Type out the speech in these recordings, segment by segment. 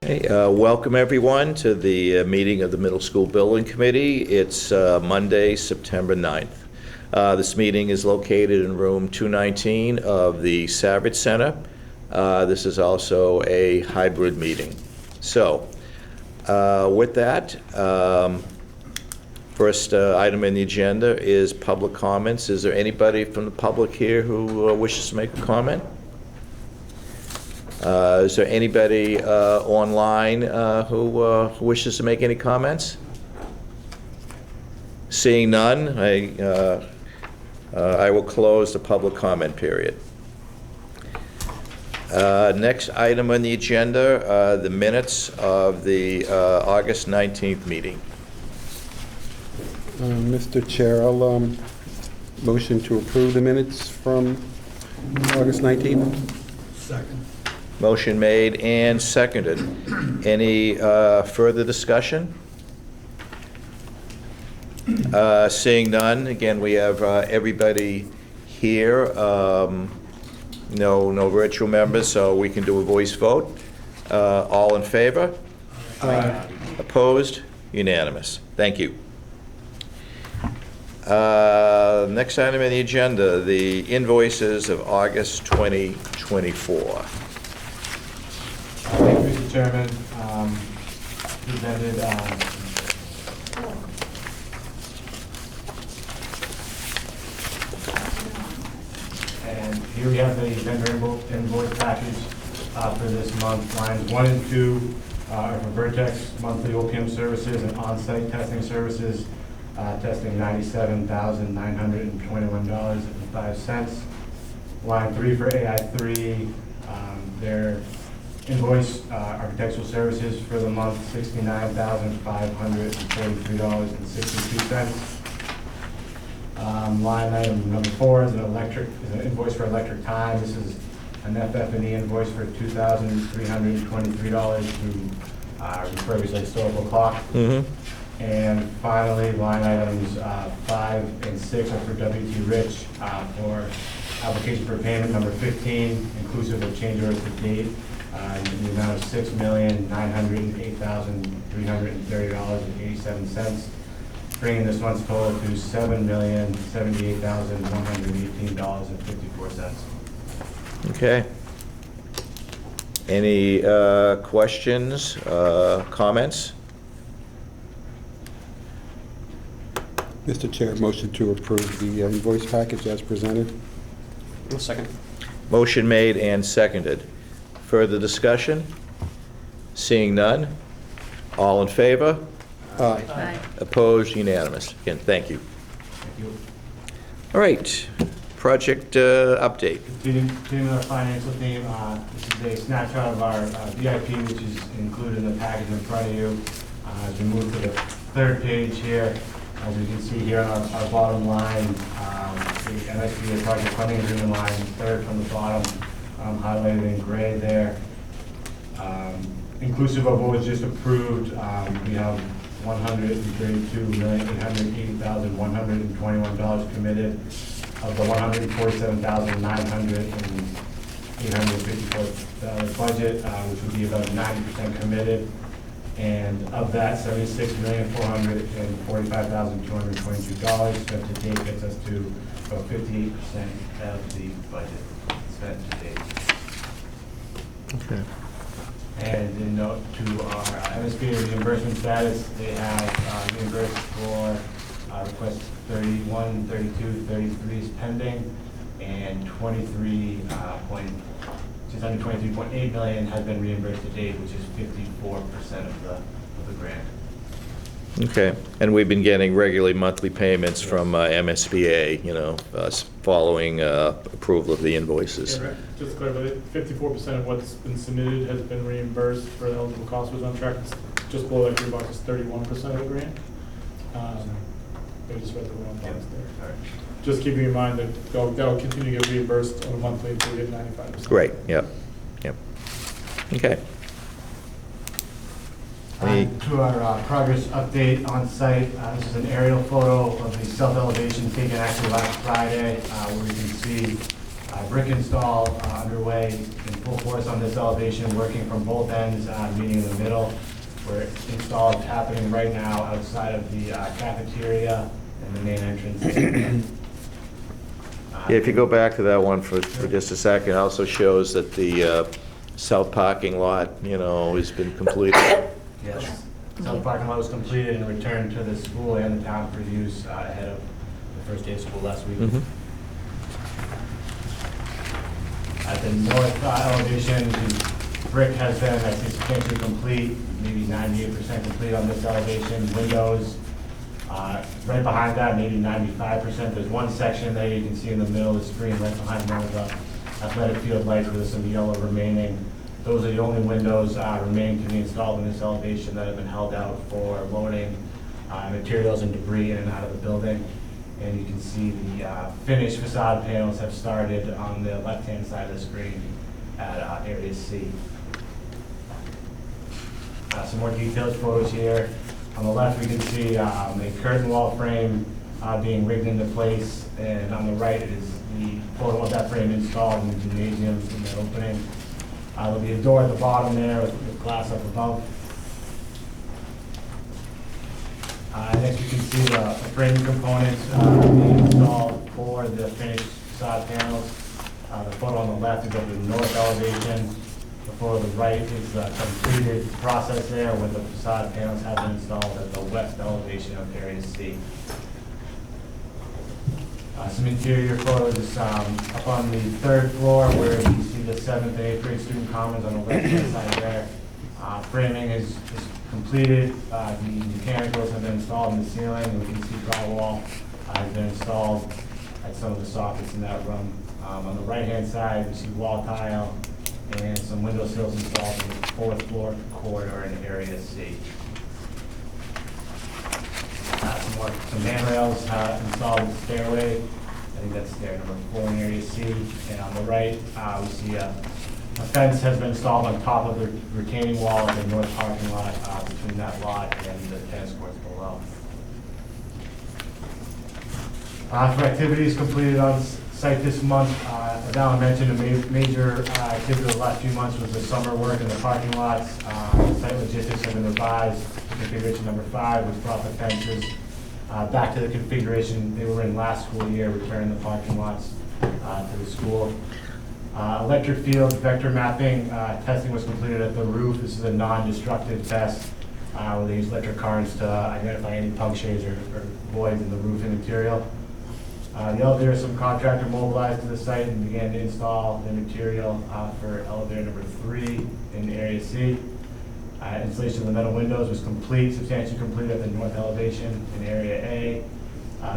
Hey, welcome everyone to the meeting of the Middle School Building Committee. It's Monday, September 9th. This meeting is located in room 219 of the Savage Center. This is also a hybrid meeting. So, with that, first item in the agenda is public comments. Is there anybody from the public here who wishes to make a comment? Is there anybody online who wishes to make any comments? Seeing none, I will close the public comment period. Next item on the agenda, the minutes of the August 19th meeting. Mr. Chair, I'll motion to approve the minutes from August 19th. Second. Motion made and seconded. Any further discussion? Seeing none, again, we have everybody here. No virtual members, so we can do a voice vote. All in favor? Aye. Opposed? Unanimous. Thank you. Next item on the agenda, the invoices of August 2024. Thank you, Mr. Chairman. Presented and here we have the vendor invoice package for this month. Lines 1 and 2 are for Vertex monthly OPM services and on-site testing services, testing $97,921.05. Line 3 for AI3, their invoice architectural services for the month, $69,543.62. Line item number 4 is an invoice for electric time. This is an FF&E invoice for $2,323 to refurbish the historical clock. Mm-hmm. And finally, line items 5 and 6 are for W.T. Rich for application for payment number 15, inclusive of change orders to date, in the amount of $6,908,330.87, bringing this month's total to $7,078,118.54. Okay. Any questions, comments? Mr. Chair, motion to approve the invoice package as presented. Second. Motion made and seconded. Further discussion? Seeing none? All in favor? Aye. Aye. Opposed? Unanimous. Again, thank you. Thank you. All right, project update. Continuing our financial theme, this is a snapshot of our VIP, which is included in the package in front of you. As we move to the third page here, as you can see here on our bottom line, the MSBA project funding agreement line, third from the bottom, highlighted in gray there. Inclusive of what was just approved, we have $132,880,121 committed of the $147,954 budget, which would be about 90% committed. And of that, $76,445,222 spent to date gets us to about 58% of the budget spent to date. Okay. And in note to our MSBA reimbursement status, they have reimbursed for request 31, 32, 33 is pending, and just under $23.8 million has been reimbursed to date, which is 54% of the grant. Okay, and we've been getting regularly monthly payments from MSBA, following approval of the invoices. Yeah, just to clarify, 54% of what's been submitted has been reimbursed for the eligible cost was on track. It's just below that $3 is 31% of the grant. I just read the wrong box there. All right. just keeping in mind that they'll continue to get reimbursed on a monthly until we get 95%. Great, yep, yep. Okay. Any- To our progress update on site, this is an aerial photo of the south elevation taken actually last Friday, where you can see brick install underway in full force on this elevation, working from both ends, meeting in the middle, where install is happening right now outside of the cafeteria and the main entrance. Yeah, if you go back to that one for just a second, it also shows that the south parking lot, has been completed. Yes, south parking lot was completed and returned to the school and the town for use ahead of the first day of school last week. Mhm. At the north elevation, the brick has been, I think, substantially complete, maybe 98% complete on this elevation. Windows, right behind that, maybe 95%. There's one section there you can see in the middle of the screen, right behind one of the athletic field lights where there's some yellow remaining. Those are the only windows remaining to be installed in this elevation that have been held out for loading materials and debris in and out of the building. And you can see the finished facade panels have started on the left-hand side of the screen at Area C. Some more detailed photos here. On the left, we can see a curtain wall frame being rigged into place, and on the right is the photo of that frame installed in the gymnasium in the opening. There'll be a door at the bottom there with glass up above. Next, we can see the framing components being installed for the finished facade panels. The photo on the left is of the north elevation. The photo on the right is the completed process there where the facade panels have been installed at the west elevation of Area C. Some interior photos up on the third floor where you see the 7th and 8th grade student commons on the left-hand side there. Framing is completed. The mechanicals have been installed in the ceiling. And we can see drywall has been installed at some of the sockets in that room. On the right-hand side, we see wall tile and some window sills installed in the 4th floor corridor in Area C. Some handrails installed in the stairway. I think that's stair number 4 in Area C. And on the right, we see a fence has been installed on top of the retaining wall of the north parking lot between that lot and the tennis courts below. For activities completed on site this month, as Alan mentioned, a major activity of the last few months was the summer work in the parking lots. Site logistics have been revised. Configuration number 5, which brought the fences back to the configuration they were in last school year, returning the parking lots to the school. Electric field vector mapping testing was completed at the roof. This is a non-destructive test where they use electric currents to identify any punctures or voids in the roofing material. The elevator, some contractor mobilized to the site and began to install the material for elevator number 3 in Area C. Installation of the metal windows was complete, substantially complete at the north elevation in Area A.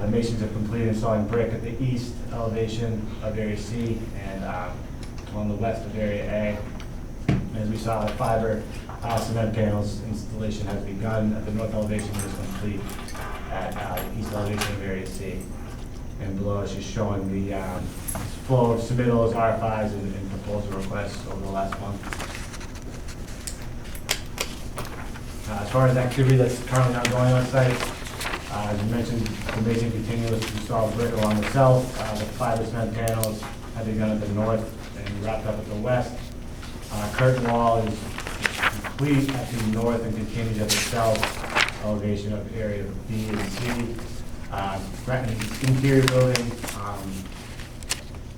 The masons have completed installing brick at the east elevation of Area C and on the west of Area A. As we saw, the fiber cement panels installation has begun at the north elevation and is complete at the east elevation of Area C. And below is just showing the flow of submittals, RFIs, and proposal requests over the last month. As far as activity that's currently ongoing on site, as you mentioned, the mason continues to install brick along the south. The fiber cement panels have begun at the north and wrapped up at the west. Curtain wall is complete at the north and continues at the south elevation of area B and C. Interior building,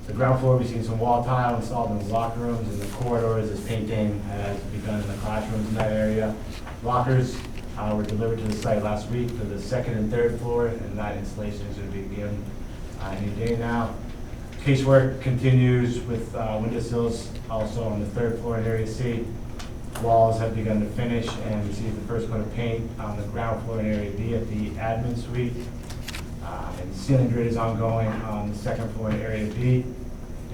the ground floor, we've seen some wall tile installed in the locker rooms. In the corridors, this painting has begun in the classrooms in that area. Lockers were delivered to the site last week for the 2nd and 3rd floor, and that installation is going to begin any day now. Casework continues with windowsills also on the 3rd floor in Area C. Walls have begun to finish and receive the first coat of paint on the ground floor in Area B at the admin suite. And ceiling grid is ongoing on the 2nd floor in Area B.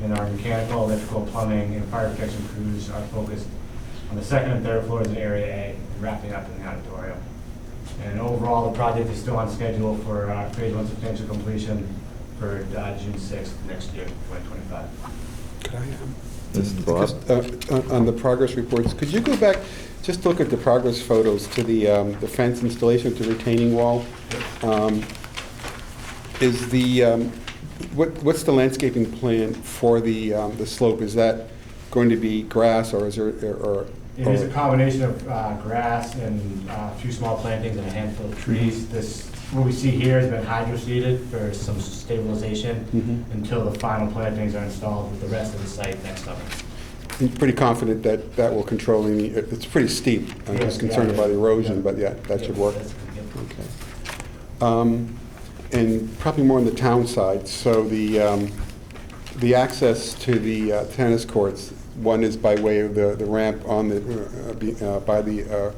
And our mechanical, electrical, plumbing, and fire protection crews are focused on the 2nd and 3rd floors in Area A, and wrapping up in the auditorium. And overall, the project is still on schedule for phase 1 substantial completion for June 6th next year, 2025. Could I, Bob? just, on the progress reports, could you go back, just look at the progress photos to the fence installation, to retaining wall? Is the, what's the landscaping plan for the slope? Is that going to be grass, or is there, or? It is a combination of grass and a few small plantings and a handful of trees. This, what we see here has been hydro-seeded for some stabilization until the final plantings are installed with the rest of the site next summer. I'm pretty confident that that will control any, it's pretty steep. I'm Yes, just concerned yeah, about yeah. erosion, Yeah. but yeah, that should work. That's good. Okay. And probably more on the town side, so the access to the tennis courts, one is by way of the ramp on the, by the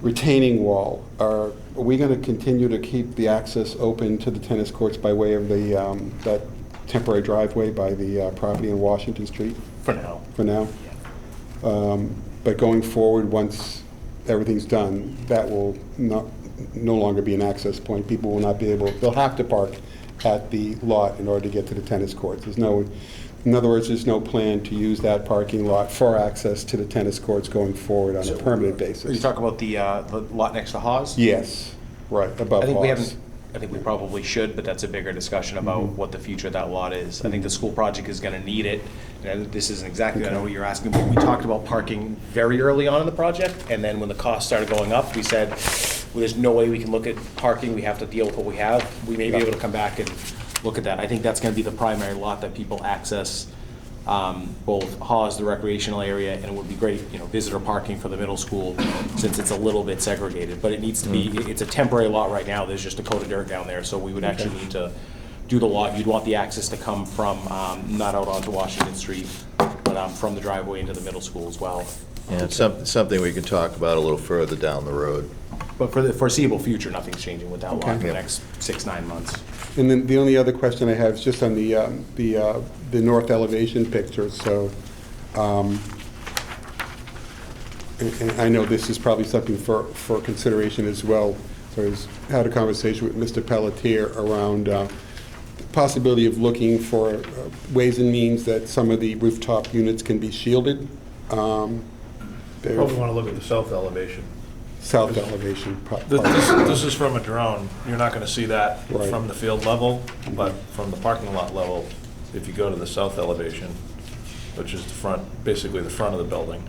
retaining wall. Are we going to continue to keep the access open to the tennis courts by way of the, that temporary driveway by the property on Washington Street For now. for now? But going forward, once everything's done, that will no longer be an access point. People will not be able, they'll have to park at the lot in order to get to the tennis courts. There's no, in other words, there's no plan to use that parking lot for access to the tennis courts going forward on a permanent Are you basis. talking about the lot next to Haas? Yes, right, above I think we Haas. haven't, I think we probably should, but that's a bigger discussion about what the future of that lot is. I think the school project is gonna need it. And this isn't exactly, I know what you're asking, but we talked about parking very early on in the project, and then when the costs started going up, we said, well, there's no way we can look at parking, we have to deal with what we have. We may be able to come back and look at that. I think that's gonna be the primary lot that people access, both Haas, the recreational area, and it would be great, visitor parking for the middle school, since it's a little bit segregated. But it needs to be, it's a temporary lot right now, there's just a coat of dirt down there, so we would actually need to do the lot. You'd want the access to come from, not out onto Washington Street, but from the driveway into the middle school as well. Yeah, it's something we can talk about a little further down the road. But for the foreseeable future, nothing's changing with that lot in the Okay. next 6-9 months. And then the only other question I have is just on the north elevation picture, so, and I know this is probably something for consideration as well. So I had a conversation with Mr. Pelletier around possibility of looking for ways and means that some of the rooftop units can be shielded. They're Probably want to look at the south elevation. south elevation. This is from a drone. You're not going to see that Right. from the field level, but from the parking lot level, if you go to the south elevation, which is the front, basically the front of the building.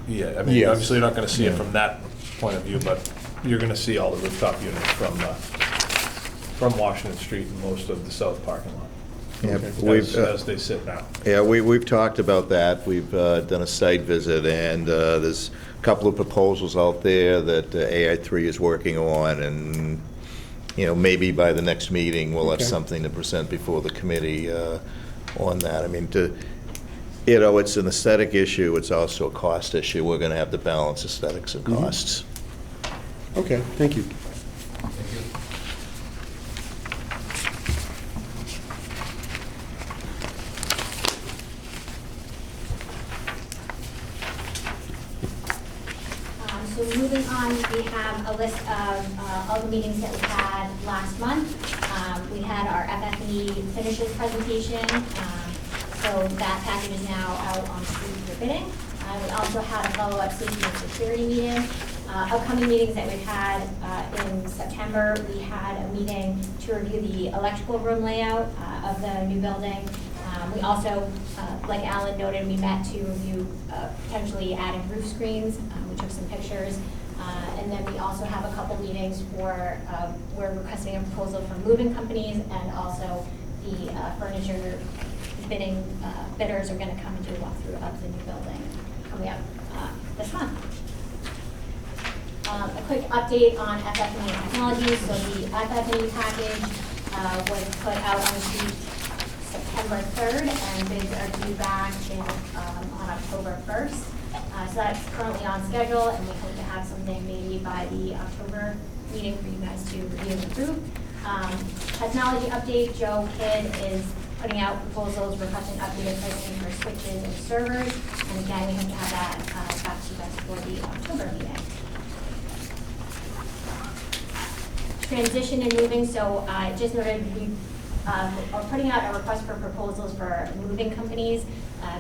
Yeah, I mean, Yes. obviously you're not going to see it from that point of view, but you're going to see all the rooftop units from Washington Street and most of the south parking lot. Yeah, As they sit now. Yeah, we've talked about that. We've done a site visit, and there's a couple of proposals out there that AI3 is working on, and, maybe by the next meeting, we'll have Okay. something to present before the committee on that. I mean, it's an aesthetic issue, it's also a cost issue. We're going to have to balance aesthetics and costs. Okay, thank you. So moving on, we have a list of all the meetings that we had last month. We had our FF&E finishes presentation, so that package is now out on street for bidding. We also had a follow-up safety and security meeting. Upcoming meetings that we've had in September, we had a meeting to review the electrical room layout of the new building. We also, like Alan noted, we met to review potentially adding roof screens. We took some pictures. And then we also have a couple meetings for, we're requesting a proposal from moving companies, and also the furniture bidders are going to come and do a walkthrough of the new building coming up this month. A quick update on FF&E technologies. So the FF&E package was put out on the street September 3rd, and bids are due back on October 1st. So that's currently on schedule, and we hope to have something maybe by the October meeting for you guys to review and approve. Technology update, Joe Kidd is putting out proposals requesting updated pricing for switches and servers. And again, we hope to have that back to you guys for the October meeting. transition and moving, so I just noted we are putting out a request for proposals for moving companies,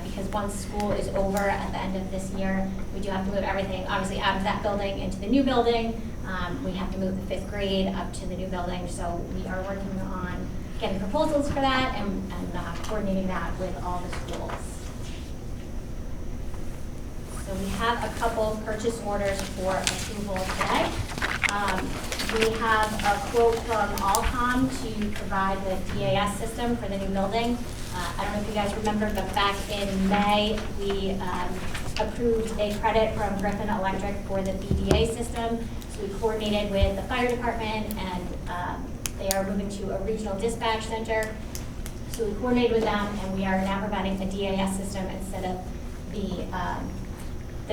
because once school is over at the end of this year, we do have to move everything, obviously out of that building into the new building. We have to move the 5th grade up to the new building, so we are working on getting proposals for that and coordinating that with all the schools. So we have a couple purchase orders for approval today. We have a quote from Allcom to provide the DAS system for the new building. I don't know if you guys remember, but back in May, we approved a credit from Griffin Electric for the BDA system. So we coordinated with the fire department, and they are moving to a regional dispatch center. So we coordinated with them, and we are now providing a DAS system instead of the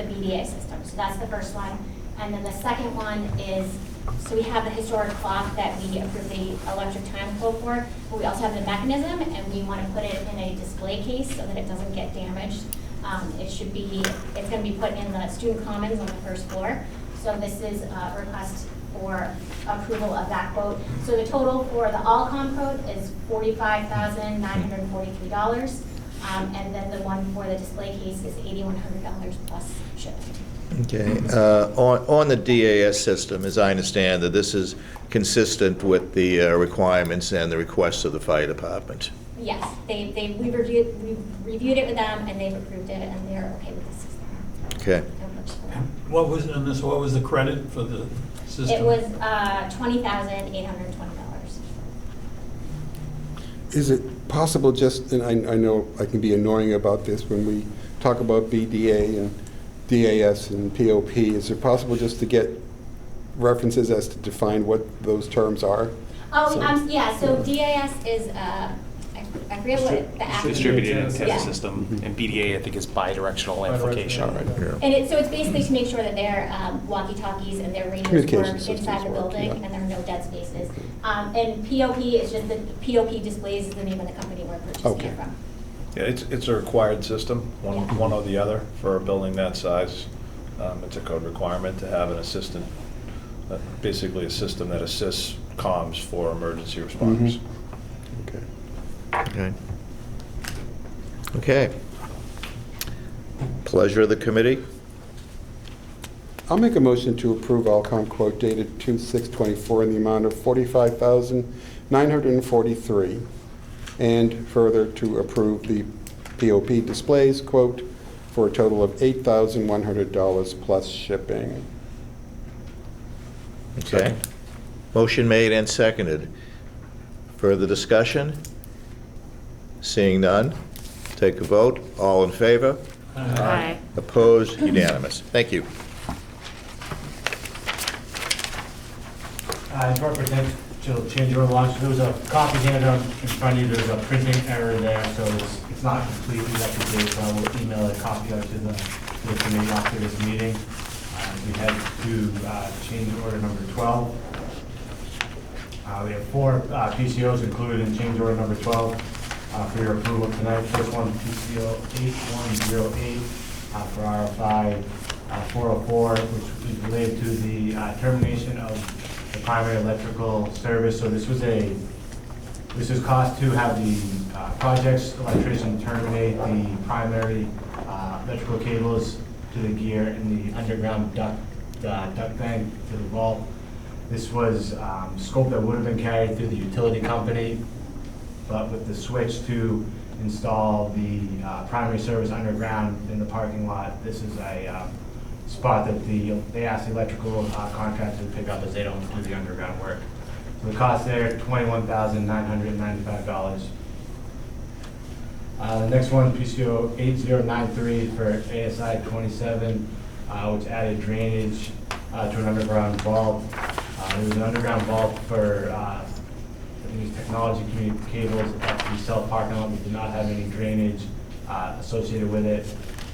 BDA system. So that's the first one. And then the second one is, so we have the historic clock that we approved the electric time quote for, but we also have the mechanism, and we want to put it in a display case so that it doesn't get damaged. It's going to be put in the student commons on the first floor. So this is a request for approval of that quote. So the total for the Allcom quote is $45,943. And then the one for the display case is $8,100 plus shipping. Okay. On the DAS system, as I understand that this is consistent with the requirements and the requests of the fire department. Yes, we reviewed it with them, and they've approved it, and they're okay with the system. Okay. It works for them. What was the credit for the system? It was $20,820. Is it possible just, and I know I can be annoying about this when we talk about BDA and DAS and POP, is it possible just to get references as to define what those terms are? Oh, yeah, so DAS is, I forget what the acronym is. Distributed antenna Yeah. system, and BDA, I think, is bidirectional amplification. And so it's basically to make sure that their walkie-talkies and their radios Communication work systems inside the work, building, yeah. and there are no dead spaces. And POP is just, the POP displays is the name of the company we're purchasing Okay. it from. Yeah, it's a required system, Yeah. one or the other, for a building that size. It's a code requirement to have an assistant, basically a system that assists comms for emergency responders. Okay. Okay. Okay. Pleasure of the committee. I'll make a motion to approve Allcom quote dated 2/6/24 in the amount of $45,943, and further to approve the POP displays quote for a total of $8,100 plus shipping. Okay. Motion made and seconded. Further discussion? Seeing none, take a vote. All in favor? Aye. Opposed? Unanimous. Thank you. Short potential change order launch, there was a copy handed out in front of you, there's a printing error there, so it's not completely up to date, so I will email a copy out to the committee after this meeting. We head to change order number 12. We have 4 PCOs included in change order number 12 for your approval tonight. First one, PCO 8108 for RFI 404, which is related to the termination of the primary electrical service. So this is cost to have the project's electrician terminate the primary electrical cables to the gear in the underground duct bank to the vault. This was scope that would have been carried through the utility company, but with the switch to install the primary service underground in the parking lot, this is a spot that they asked the electrical contractor to pick up, as they don't do the underground work. So the cost there, $21,995. The next one, PCO 8093 for ASI 27, which added drainage to an underground vault. There was an underground vault for, I think it was technology cables at the south parking lot that did not have any drainage associated with it.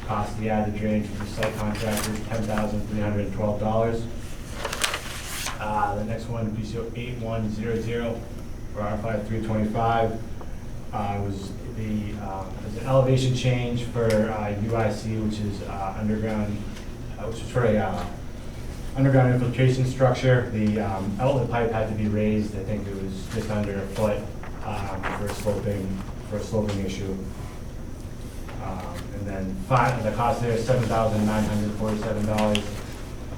Cost to add the drainage for the site contractor is $10,312. The next one, PCO 8100 for R5 325, was an elevation change for UIC, which is underground, which is for a underground infiltration structure. The outlet pipe had to be raised. I think it was just under a foot for a sloping issue. And then the cost there is $7,947.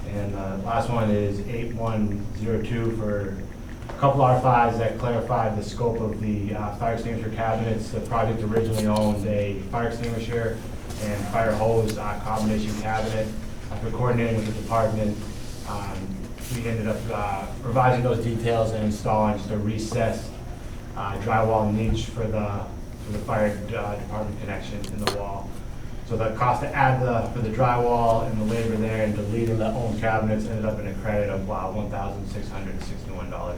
And the last one is 8102 for a couple R5s that clarified the scope of the fire extinguisher cabinets. The project originally owned a fire extinguisher and fire hose combination cabinet. After coordinating with the department, we ended up revising those details and installing just a recessed drywall niche for the fire department connection in the wall. So the cost to add for the drywall and the labor there and deleting the old cabinets ended up in a credit of $1,661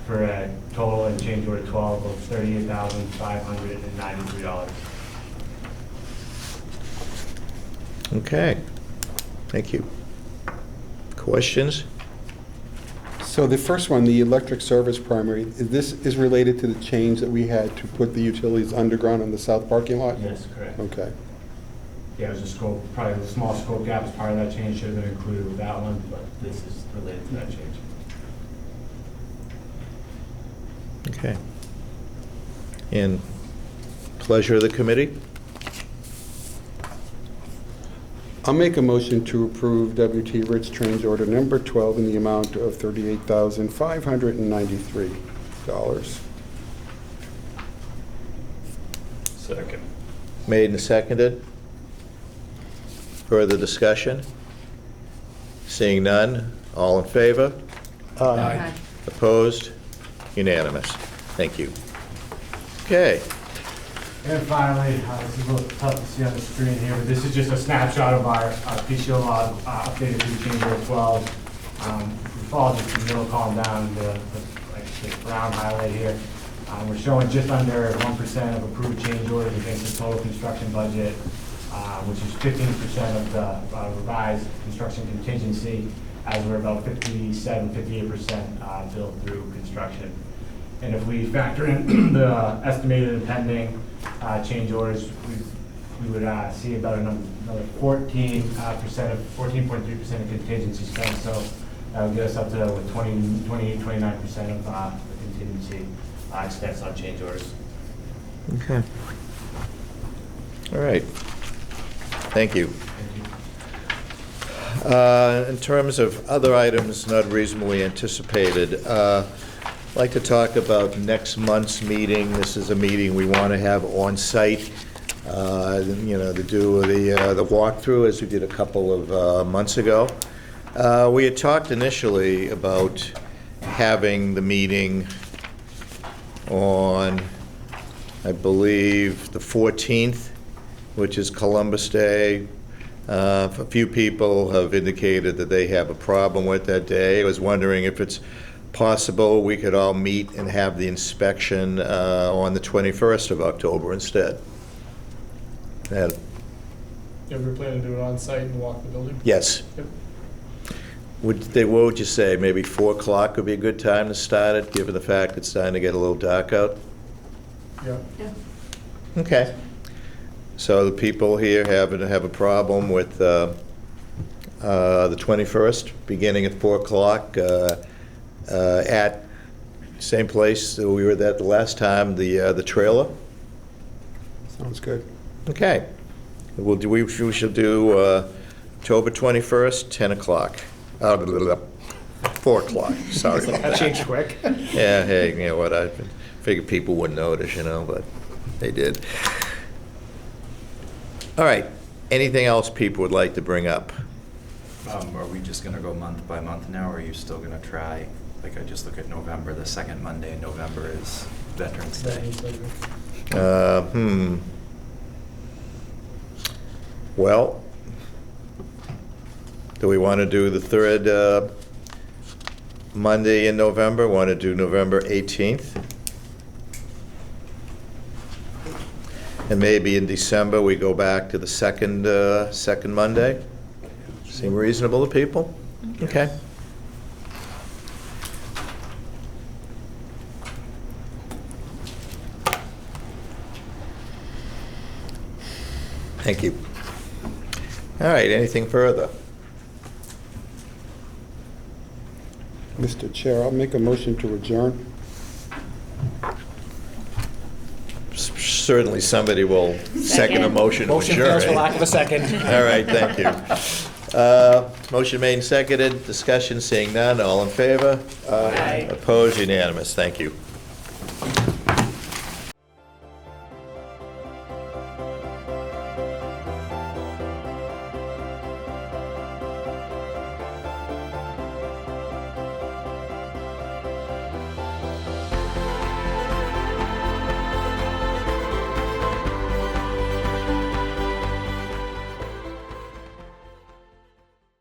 for a total in change order 12 of $38,593. Okay, thank you. Questions? So the first one, the electric service primary, this is related to the change that we had to put the utilities underground in the south parking lot? Yes, correct. Okay. Yeah, it was a scope, probably the small scope gap as part of that change, should have been included with that one, but this is related to that change. Okay. And pleasure of the committee? I'll make a motion to approve W.T. Rich change order number 12 in the amount of $38,593. Second. Made and seconded. Further discussion? Seeing none, all in favor? Aye. Opposed? Unanimous. Thank you. Okay. And finally, this is a little tough to see on the screen here, but this is just a snapshot of our PCO log updated through change order 12. We followed just the middle column down, the brown highlight here. We're showing just under 1% of approved change orders against the total construction budget, which is 15% of the revised construction contingency, as we're about 57-58% built through construction. And if we factor in the estimated and pending change orders, we would see about another 14.3% of contingency spent. So that would get us up to 28-29% of the contingency expense on change orders. Okay. All right. Thank you. Thank you. In terms of other items not reasonably anticipated, I'd like to talk about next month's meeting. This is a meeting we want to have on-site, to do the walkthrough as we did a couple of months ago. We had talked initially about having the meeting on, I believe, the 14th, which is Columbus Day. A few people have indicated that they have a problem with that day. I was wondering if it's possible we could all meet and have the inspection on the 21st of October instead. You ever plan to do it on site and walk the building? Yes. Yep. What would you say? Maybe 4 o'clock would be a good time to start it, given the fact it's starting to get a little dark out? Yeah. Okay. So the people here have a problem with the 21st, beginning at 4 o'clock at same place that we were at the last time, the trailer. Sounds good. Okay. We should do October 21st, 10 o'clock. 4 o'clock, sorry about That that. changed quick. Yeah, hey, you know what, I figured people wouldn't notice, but they did. All right, anything else people would like to bring up? Are we just gonna go month by month now, or are you still gonna try, like I just look at November, the second Monday in November is Veterans Day. Well, do we want to do the third Monday in November? Want to do November 18th? And maybe in December, we go back to the second Monday? Seem reasonable to people? Okay. Thank you. All right, anything further? Mr. Chair, I'll make a motion to adjourn. Certainly somebody will second a motion to Motion adjourn. fails for lack of a second. All right, thank you. Motion made and seconded, discussion seeing none, all in favor? Aye. Opposed, unanimous, thank you.